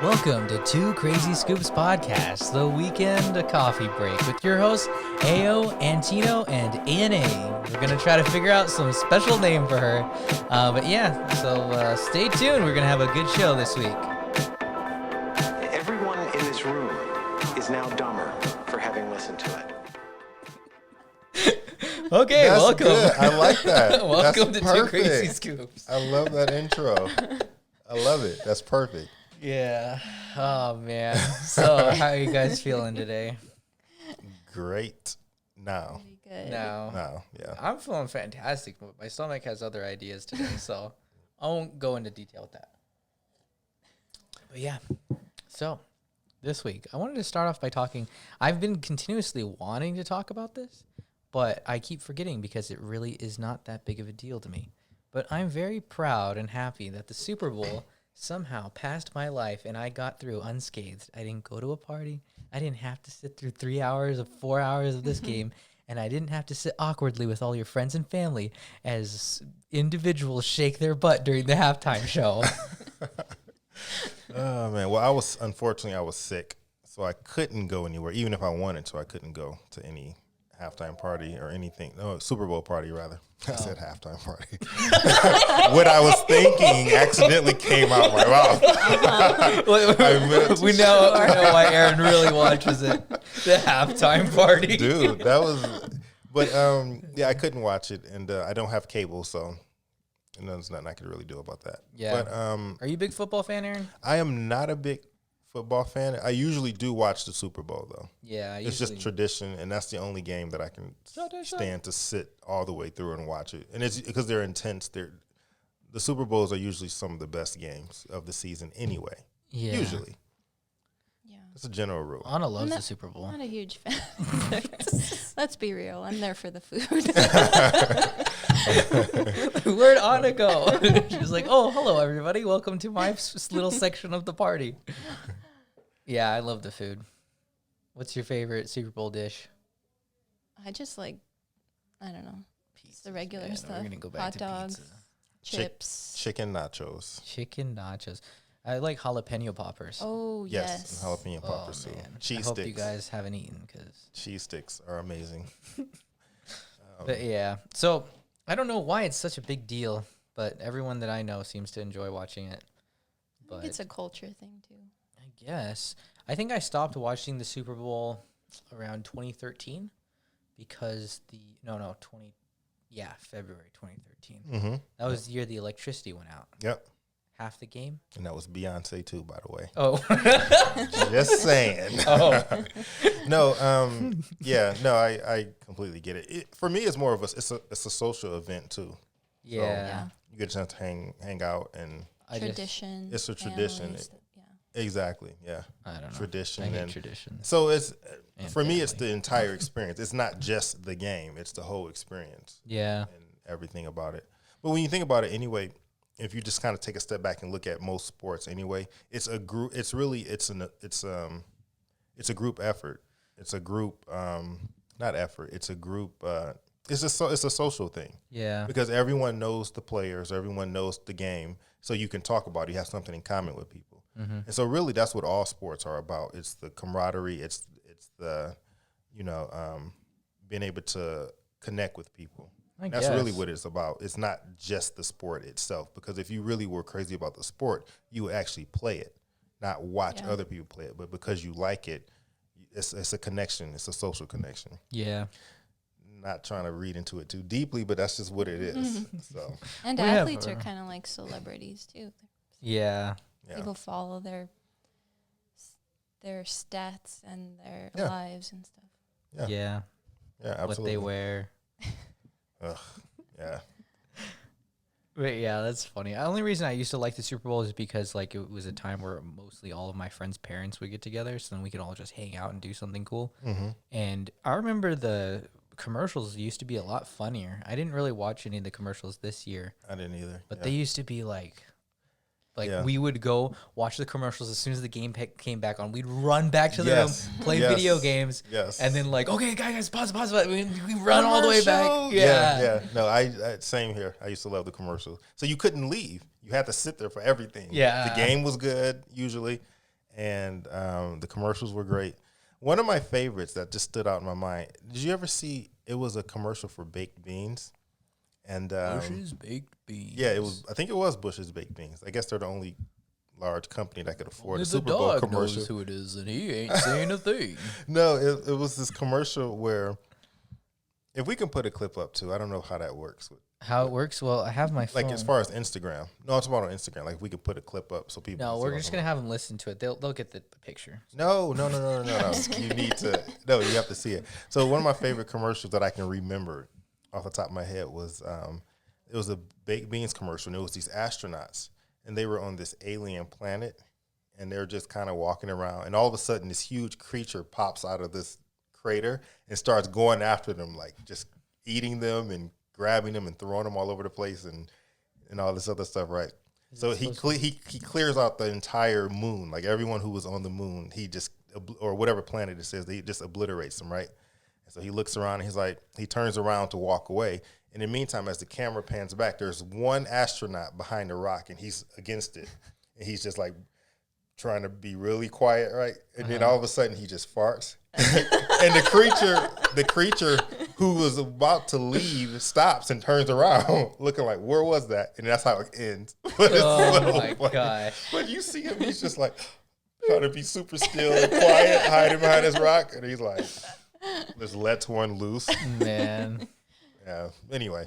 Welcome to Two Crazy Scoops Podcast, the weekend coffee break with your hosts, Ao, Antino, and ANA. We're going to try to figure out some special name for her. So stay tuned. We're going to have a good show this week. Everyone in this room is now dumber for having listened to it. Okay, That's welcome. Good. I like that. Welcome That's to Two perfect. Crazy Scoops. I love that intro. I love it. That's perfect. Yeah. Oh, man. So, how are you guys feeling today? Great. Now. Pretty good. Now. Yeah. I'm feeling fantastic, but my stomach has other ideas today, so I won't go into detail with that. But yeah, so this week, I wanted to start off by talking. I've been continuously wanting to talk about this, but I keep forgetting because it really is not that big of a deal to me. But I'm very proud and happy that the Super Bowl somehow passed my life and I got through unscathed. I didn't go to a party. I didn't have to sit through 4 hours of this game. And I didn't have to sit awkwardly with all your friends and family as individuals shake their butt during the halftime show. Oh, man. Well, I was sick, so I couldn't go anywhere. Even if I wanted to, I couldn't go to any halftime party or anything. No, Super Bowl party, rather. I said halftime party. What I was thinking accidentally came out my mouth. We know why Aaron really watches it. The halftime party. Dude, that was... But, yeah, I couldn't watch it, and I don't have cable, so there's nothing I could really do about that. Yeah. But are you a big football fan, Aaron? I am not a big football fan. I usually do watch the Super Bowl, though. Yeah. It's just tradition, and that's the only game that I can stand to sit all the way through and watch it. And it's because they're intense. The Super Bowls are usually some of the best games of the season anyway. Yeah. Usually. Yeah. That's a general rule. Anna loves the Super Bowl. I'm not a huge fan. Let's be real. I'm there for the food. Where'd Anna go? She's like, oh, hello, everybody. Welcome to my little section of the party. Yeah, I love the food. What's your favorite Super Bowl dish? I just like, I don't know, Pizza. the regular Yeah, no, stuff. we're gonna go back Hot to dogs, pizza. chips. Chicken nachos. Chicken nachos. I like jalapeno poppers. Oh, Yes. yes. And jalapeno poppers, too. Man. Cheese I hope sticks. you guys haven't eaten because. Cheese sticks are amazing. But yeah, so I don't know why it's such a big deal, but everyone that I know seems to enjoy watching it. I think it's a culture thing, too. I guess. I think I stopped watching the Super Bowl around 2013 because February 2013. Mm-hmm. That was the year the electricity went out. Yep. Half the game. And that was Beyonce, too, by the way. Oh. Just saying. Oh. No, I completely get it. For me, it's more of it's a social event too. Yeah. Yeah. You get a chance to hang out, and Tradition. it's a tradition. families, yeah. exactly, yeah, I don't know. tradition. I hate and traditions. so it's And for me, it's family. the entire experience. It's not just the game; it's the whole experience Yeah. and everything about it. But when you think about it, anyway, if you just kind of take a step back and look at most sports, anyway, it's a group. It's a group effort. It's a group, not effort. It's a group. It's a social thing. Yeah. Because everyone knows the players, everyone knows the game, so you can talk about it. You have something in common with people. Mm-hmm. And so really that's what all sports are about. It's the camaraderie, it's the, being able to connect with people. That's really what it's about. It's not just the sport itself, because if you really were crazy about the sport, you would actually play it, not watch other people play it. But because you like it, it's a connection. It's a social connection. Yeah. Not trying to read into it too deeply, but that's just what it is. So And We have, athletes are kind of like celebrities, too. Yeah. yeah, People follow their stats and their Yeah. lives and stuff. Yeah. Yeah. absolutely. What they wear. Ugh, yeah, But yeah, that's funny. The only reason I used to like the Super Bowl is because like it was a time where mostly all of my friends' parents would get together, so then we could all just hang out and do something cool. mm-hmm. And I remember the commercials used to be a lot funnier. I didn't really watch any of the commercials this year, I didn't either. but yeah. they used to be like Yeah. we would go watch the commercials as soon as the game came back on. We'd run back to the Yes. room, play Yes. video games, Yes. and then like, okay, guys, pause. We run all the way back. Commercial! Yeah. No, I same here. I used to love the commercials. So you couldn't leave. You had to sit there for everything. Yeah. The game was good usually, and the commercials were great. One of my favorites that just stood out in my mind. Did you ever see? It was a commercial for baked beans, and Bush's Baked Beans. yeah, it was. I think it was Bush's Baked Beans. I guess they're the only large company that could afford a The Super Bowl dog commercial. knows who it is, and he ain't saying a thing. No, it was this commercial where, if we can put a clip up too, I don't know how that works. How it works? Well, I have my phone. Like as far as Instagram. No, I'm talking about on Instagram. Like if we could put a clip up so people. No, can see we're what just I'm gonna have them listen to it. They'll get the picture. No. You need to. No, you have to see it. So one of my favorite commercials that I can remember off the top of my head was it was a baked beans commercial, and it was these astronauts, and they were on this alien planet, and they're just kind of walking around, and all of a sudden this huge creature pops out of this crater and starts going after them, like just eating them and grabbing them and throwing them all over the place and all this other stuff, right? So he clears out the entire moon, like everyone who was on the moon. He just, or whatever planet it says, he just obliterates them, right? And so he looks around and he's like, he turns around to walk away. In the meantime, as the camera pans back, there's one astronaut behind the rock and he's against it, and he's just like trying to be really quiet, right? And then all of a sudden he just farts, and the creature who was about to leave stops and turns around, looking like, "Where was that?" And that's how it ends. But it's Oh my gosh! But you see him; he's just like trying to be super still and quiet, hiding behind his rock, and he's like, "Just lets one loose." Man, Yeah. Anyway,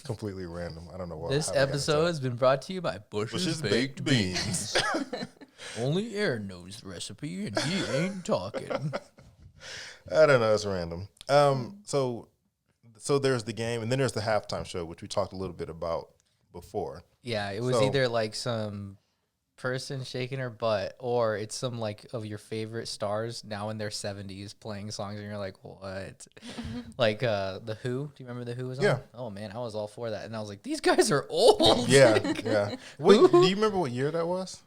completely random. I don't know why. this episode has been brought to you by Bush's Baked Baked Beans. Only Aaron knows the recipe, and he ain't talking. I don't know. It's random. So there's the game, and then there's the halftime show, which we talked a little bit about before. Yeah, it was So- either like some person shaking her butt, or it's some like of your favorite stars now in their 70s playing songs, and you're like, what? Like the Who. Do you remember the Who was on? Yeah. Oh man, I was all for that, and I was like, these guys are old. Yeah, yeah. Wait, do you remember what year that was?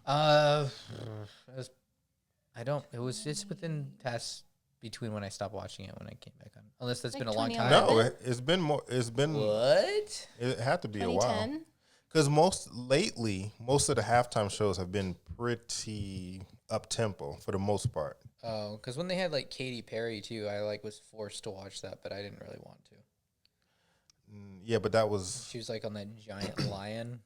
It's within past between when I stopped watching it when I came back on. Unless that's Like been a long time. 2011? No, it's been more. It's been. What? It had to be a while. 2010. Because most of the halftime shows have been pretty up tempo for the most part. Oh, because when they had like Katy Perry too, I like was forced to watch that, but I didn't really want to. Yeah, but that was She was like on that giant lion.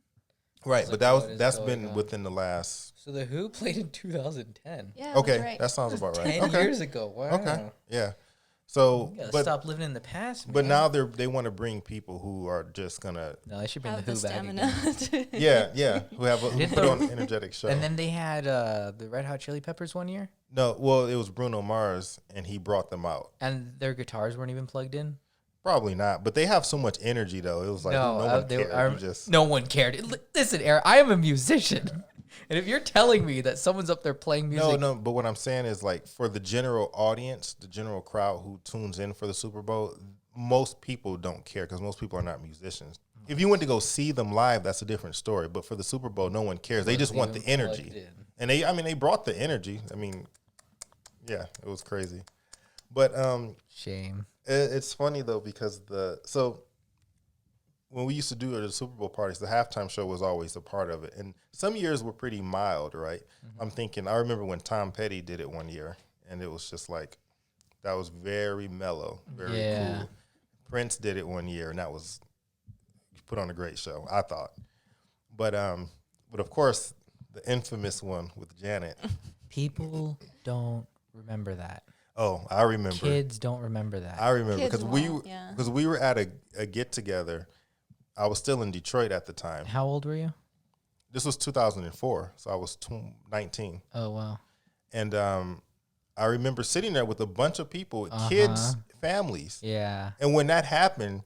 right. like, But that what is that's going been on? within the last. So the Who played in 2010. Yeah, Okay, that's right. that sounds about right. 10 Okay, years ago. Wow. okay, yeah. So, You gotta but stop living in the past, man. but now they want to bring people who are just gonna No, they should bring Have the the Who back again. stamina. who have who Didn't put the- on an energetic show. And then they had the Red Hot Chili Peppers one year, No, well, it was Bruno Mars, and he brought them out. and their guitars weren't even plugged in. Probably not, but they have so much energy though. It was like no one cared. No one cared. Listen, Aaron, I am a musician, and if you're telling me that someone's up there playing music, No. But what I'm saying is, like, for the general audience, the general crowd who tunes in for the Super Bowl, most people don't care because most people are not musicians. If you went to go see them live, that's a different story. But for the Super Bowl, no one cares. They just want the even plugged energy, in. and they brought the energy. I mean, yeah, it was crazy. But shame. it's funny though because when we used to do the Super Bowl parties, the halftime show was always a part of it. And some years were pretty mild, right? Mm-hmm. I remember when Tom Petty did it one year, and it was just like, that was very mellow, very cool. Prince did it one year, and that was put on a great show, I thought. But of course, the infamous one with Janet. People don't remember that. Oh, I remember. Kids don't remember that. I remember Kids because won't, yeah. we were at a get together. I was still in Detroit at the time. How old were you? This was 2004, so I was 19. Oh, wow. And I remember sitting there with a bunch of people, kids, families. Yeah. And when that happened,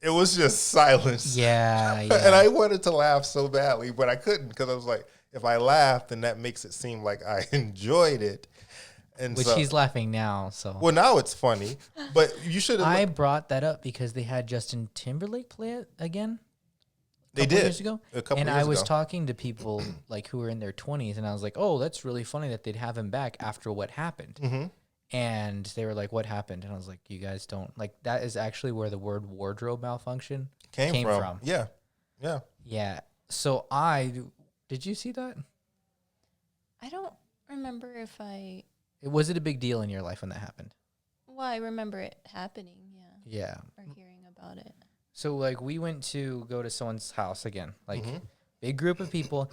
it was just silence. Yeah. And I wanted to laugh so badly, but I couldn't because I was like, if I laugh, then that makes it seem like I enjoyed it. And Which so, he's laughing now, so. well, now it's funny, but you should have. I brought that up because they had Justin Timberlake play it again. They couple did years ago. a couple And years I was ago. talking to people like who were in their 20s, and I was like, "Oh, that's really funny that they'd have him back after what happened." Mm-hmm. And they were like, "What happened?" And I was like, "You guys don't like that is actually where the word wardrobe malfunction came from." Yeah, yeah. Yeah. So did you see that? I don't remember if I. Was it a big deal in your life when that happened? Well, I remember it happening. Yeah. Yeah. Or hearing about it. So like we went to go to someone's house again, like big group of people,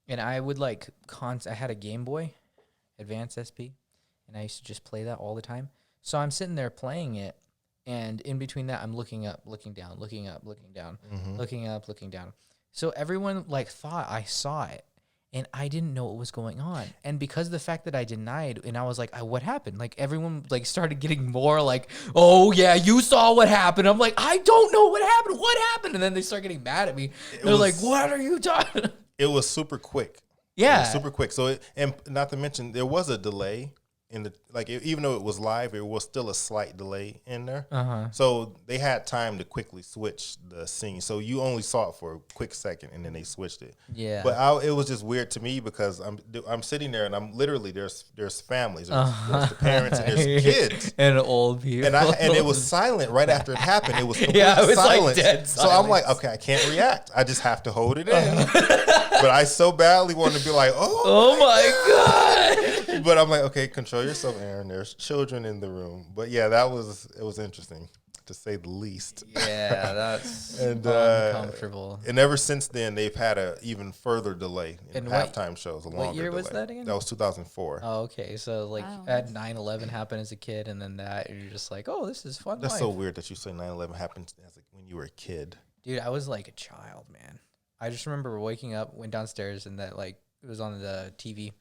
and I would like I had a Game Boy Advance SP, and I used to just play that all the time. So I'm sitting there playing it, and in between that, I'm looking up, looking down, looking up, looking down, looking up, looking down. So everyone like thought I saw it, and I didn't know what was going on. And because of the fact that I denied, and I was like, what happened? Like everyone like started getting more like, oh yeah, you saw what happened. I'm like, I don't know what happened. What happened? And then they start getting mad at me. They're like, what are you talking? It was super quick. Yeah. It was super quick. So, and not to mention, there was a delay in the, like, even though it was live, it was still a slight delay in there. So they had time to quickly switch the scene. So you only saw it for a quick second, and then they switched it. Yeah. But it was just weird to me because I'm sitting there, and I'm literally, there's families, there's the parents, and there's kids. And old people. And it was silent right after it happened. It was complete Yeah, it was like silence. dead So I'm like, silence. okay, I can't react. I just have to hold it in. But I so badly wanted to be like, Oh my God. but I'm like, okay, control yourself, Aaron. There's children in the room. But yeah, it was interesting, to say the least. Yeah, that's And uncomfortable. And ever since then, they've had a even further delay in And what- halftime shows. what year was that again? That was 2004. Oh, okay. So like Wow. at 9/11 happened as a kid, and then that you're just like, oh, this is fun. That's life. so weird that you say 9/11 happened when you were a kid. Dude, I was like a child, man. I just remember waking up, went downstairs, and that like it was on the TV,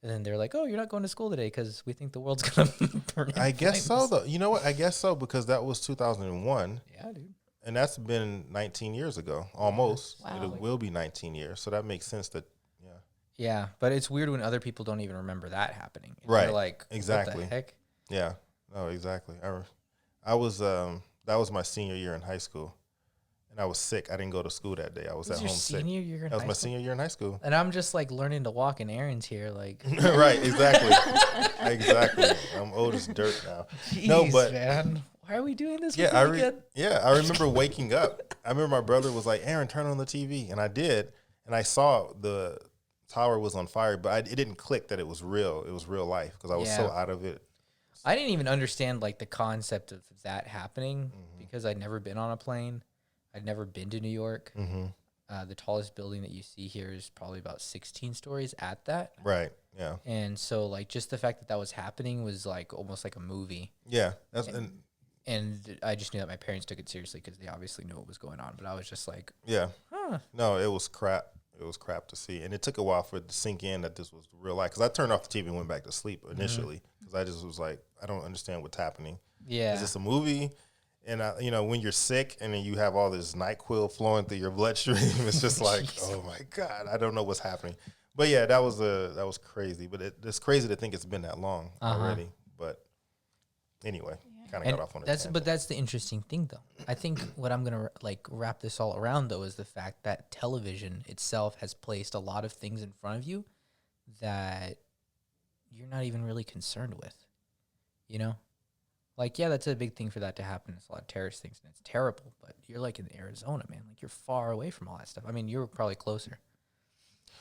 and then they're like, "Oh, you're not going to school today because we think the world's gonna burn." in I guess so, flames." though. You know what? I guess so, because that was 2001. Yeah, dude. And that's been 19 years ago, almost. Wow. It will be 19 years. So that makes sense that, yeah. Yeah, but it's weird when other people don't even remember that happening. And Right. They're like, Exactly. What the heck? Yeah. No, exactly. I was, that was my senior year in high school. And I was sick. I didn't go to school that day. I was This at is your home sick. senior year in That was high my school? senior year in high school. And I'm just like learning to walk, and Aaron's here, like. Right, exactly. Exactly. I'm old as dirt now. No, Jeez, but man, why are we doing this? yeah, with you again? I remember waking up. I remember my brother was like, "Aaron, turn on the TV," and I did, and I saw the tower was on fire, but it didn't click that it was real. It was real life because I was so Yeah. out of it. I didn't even understand like the concept of that happening Mm-hmm. because I'd never been on a plane. I'd never been to New York. Mm-hmm. The tallest building that you see here is probably about 16 stories at that. Right. Yeah. And so like just the fact that that was happening was like almost like a movie. Yeah. And I just knew that my parents took it seriously because they obviously knew what was going on. But I was just like, Yeah. huh. No, it was crap. It was crap to see, and it took a while for it to sink in that this was real life. Because I turned off the TV and went back to sleep initially because I just was like, I don't understand what's happening. Yeah. Is this a movie? And when you're sick and then you have all this NyQuil flowing through your bloodstream, it's just like, oh my God, I don't know what's happening. But yeah, that was crazy. But it's crazy to think it's been that long already. But anyway, kind of And got off on a that's tangent. but that's the interesting thing though. I think what I'm gonna like wrap this all around though is the fact that television itself has placed a lot of things in front of you that you're not even really concerned with. You know? Like, yeah, that's a big thing for that to happen. It's a lot of terrorist things and it's terrible, but you're like in Arizona, man. Like you're far away from all that stuff. I mean, you were probably closer.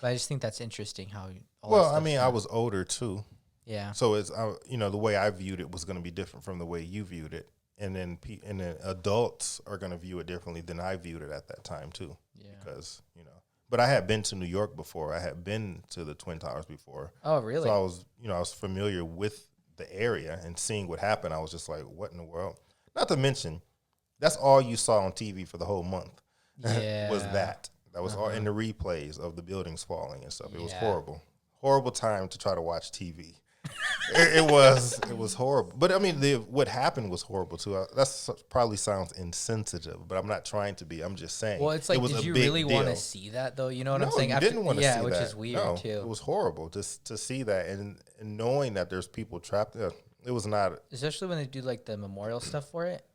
But I just think that's interesting how all that Well, I stuff's mean, I not- was older too. Yeah. So it's the way I viewed it was going to be different from the way you viewed it, and then adults are going to view it differently than I viewed it at that time too. Yeah. Because but I had been to New York before. I had been to the Twin Towers before. Oh, really? So I was familiar with the area and seeing what happened. I was just like, what in the world? Not to mention, that's all you saw on TV for the whole month. Yeah. was that was all in the replays of the buildings falling and stuff. It was Yeah. horrible time to try to watch TV. It was horrible. But I mean, what happened was horrible too. That probably sounds insensitive, but I'm not trying to be. I'm just saying. Well, it's like, it was did a you big really want to deal. see that though? You know what No, I'm saying? you didn't want to see that. which is weird No, too. It was horrible just to see that and knowing that there's people trapped there. It was not. Especially when they do like the memorial stuff for it,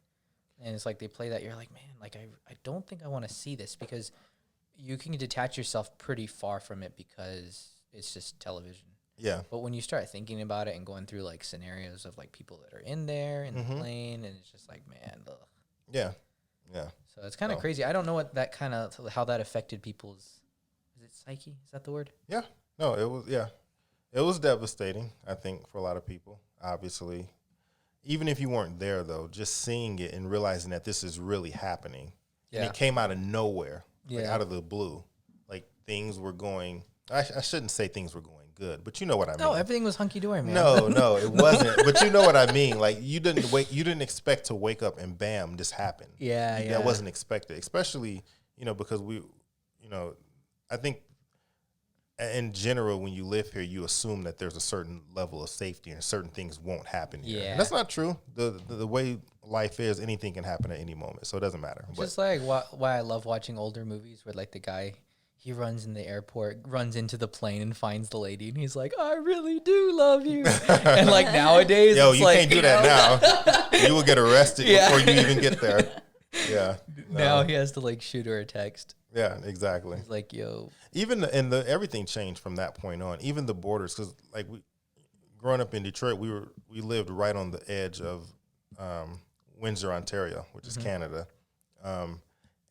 and it's like they play that. You're like, man, like I don't think I want to see this because you can detach yourself pretty far from it because it's just television. Yeah. But when you start thinking about it and going through like scenarios of like people that are in there in the plane, and it's just like, man, ugh. Yeah. Yeah. So it's kind of crazy. I don't know what that kind of how that affected people's. Is it psyche? Is that the word? Yeah. No, it was. Yeah. It was devastating, I think, for a lot of people, obviously. Even if you weren't there, though, just seeing it and realizing that this is really happening. Yeah. And it came out of nowhere, like out of the blue. Like things were going, I shouldn't say things were going good, but you know what I mean. No, everything was hunky-dory, man. No, it wasn't. But you know what I mean. Like you didn't expect to wake up and bam, this happened. Yeah. That wasn't expected, especially, because I think in general, when you live here, you assume that there's a certain level of safety and certain things won't happen here. Yeah. And that's not true. The way life is, anything can happen at any moment, so it doesn't matter. Just like why I love watching older movies where like the guy, he runs in the airport, runs into the plane and finds the lady, and he's like, I really do love you. And like nowadays, you like, can't do that now. You will get arrested before you even get there. Yeah. No. Now he has to like shoot her a text. Yeah, exactly. He's like, yo. Even everything changed from that point on. Even the borders, because like growing up in Detroit, we lived right on the edge of Windsor, Ontario, which is Canada,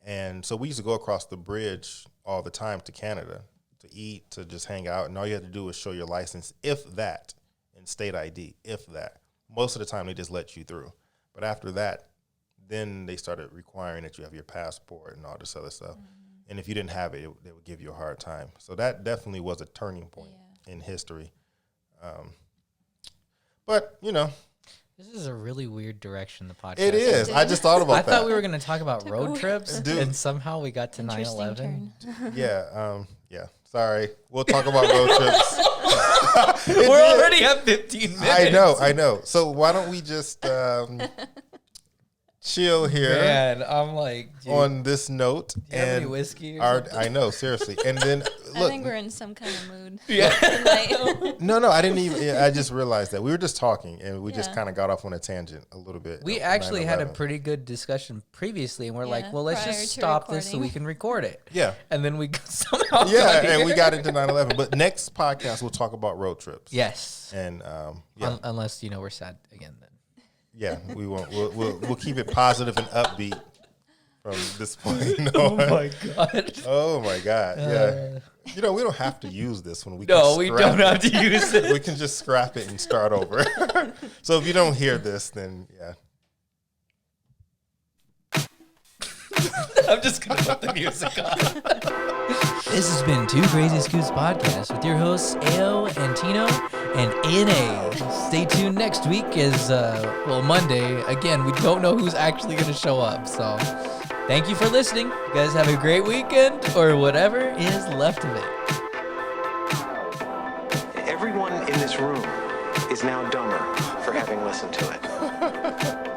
and so we used to go across the bridge all the time to Canada to eat, to just hang out, and all you had to do was show your license, if that, and state ID, if that. Most of the time, they just let you through, but after that, then they started requiring that you have your passport and all this other stuff. And if you didn't have it, they would give you a hard time. So that definitely was a turning point in history. But, This is a really weird direction the podcast. It is. I just thought about that. I thought we were going to talk about road trips, and somehow we got to 9/11. Yeah. Sorry. We'll talk about road trips. We're already at 15 minutes. I know. So why don't we just chill here? Man, I'm like, dude, on this note. Do you have any whiskey? I know, seriously. And then look, I think we're in some kind of mood. Yeah. No, I didn't even. I just realized that we were just talking, and we just kind of got off on a tangent a little bit. We actually had a pretty good discussion previously, and we're like, well, let's just stop this so we can record it. Yeah. And then we somehow and we got into 9/11. But next podcast we'll talk about road trips. Yes. And unless we're sad again then. Yeah, we won't. We'll keep it positive and upbeat from this point. Oh my god. Oh my god. Yeah. We don't have to use this when we. No, we don't have to use it. We can just scrap it and start over. So if you don't hear this, then yeah. I'm just gonna put the music on. This has been Two Crazy Scoots Podcast with your hosts Ao and Tino and A&A. Stay tuned next week as Monday. Again, we don't know who's actually going to show up. So thank you for listening. You guys have a great weekend, or whatever is left of it. Everyone in this room is now dumber for having listened to it.